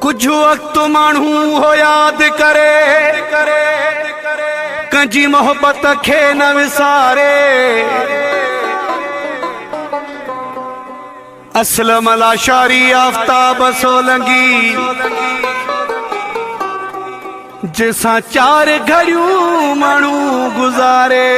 कुछ वक्त मानू हो याद करे कंजी मोहब्बत खे न विसारे। असलम लाशारी आफ्ताब सोलंगी जैसा चार घड़ियों मानू गुजारे।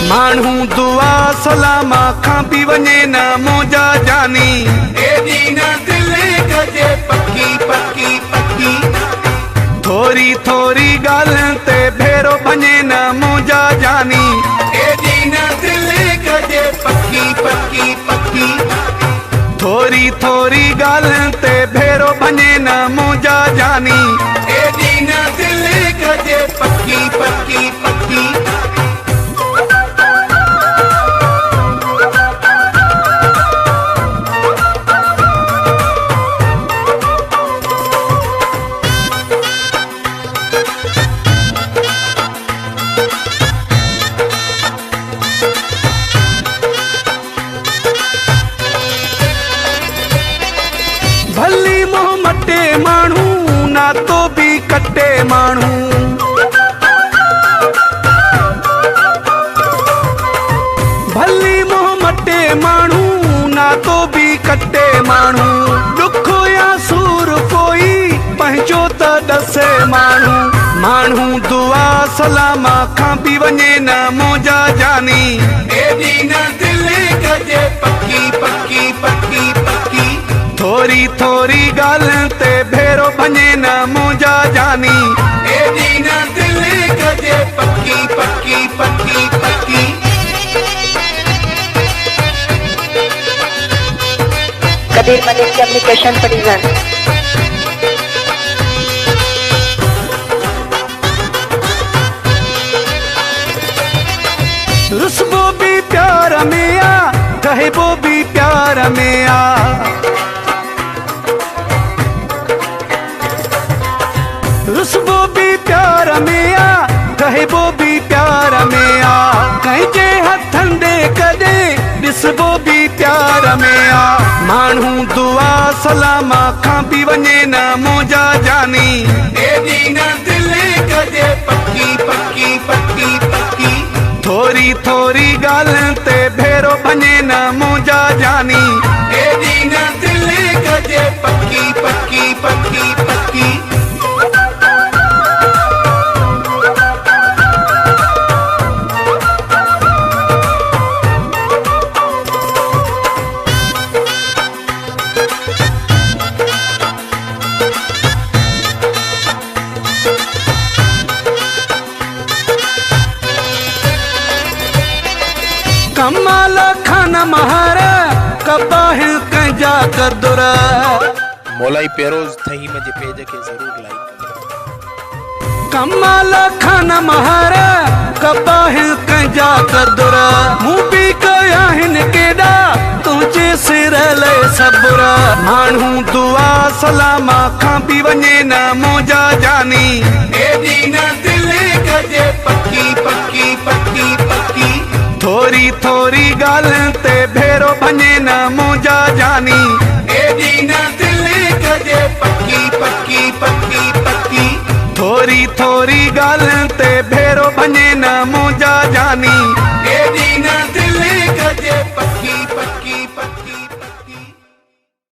मानू दुआ सलामा खां पी वने न मोजा जानी एदी न दिल गजे पक्की पक्की पक्की। थोरी थोरी गाल ते भेरो बने न मोजा जानी एदी न दिल गजे पक्की पक्की पक्की। थोरी थोरी गाल ते भेरो बने न मोजा जानी एदी न दिल गजे पक्की पक्की पक्की। भली मोह मटे मानू ना तो भी कटे मानू। भली मोह मटे मानू ना तो भी कटे मानू। दुख या सूर कोई पहुंचो त दसे मानू। मानू दुआ सलामा खां पी वने न मोजा जानी एदी न दिल गजे पक्की पक्की पक्की पक्की। थोरी थोरी गाल ते भेरो बने न मोजा जानी एदी न दिल गजे पक्की पक्की पक्की पक्की। Kabir Malik communication present. रुसबो भी प्यार में आ कहबो भी प्यार में आ। रुसबो भी प्यार में आ कहबो भी प्यार में आ। कंहिंजे हथनि दे कदे ॾिसबो भी प्यार में आ। मानू दुआ सलामा खां पी वने न मोजा जानी एदी न दिल गजे पक्की पक्की पक्की पक्की। थोरी थोरी गाल ते भेरो बने न मोजा जानी एदी न दिल गजे पक्की पक्की पक्की पक्की। कमाल खाना महारा कबाहिल कंजा कदुर। मोलाई पेरोज थही मुझे पेज के जरूर लाइक। कमाल खाना महारा कबाहिल कंजा कदुर। मुँह भी कया हिन केड़ा तुझे सिर ले सबुर। मानू दुआ सलामा खां पी वने न मोजा जानी एदी न दिल गजे पक्की पक्की पक्की पक्की। थोरी थोरी गाल ते भेरो बने न मोजा जानी एदी न दिल गजे पक्की पक्की पक्की पक्की। थोरी थोरी गाल ते भेरो बने न मोजा जानी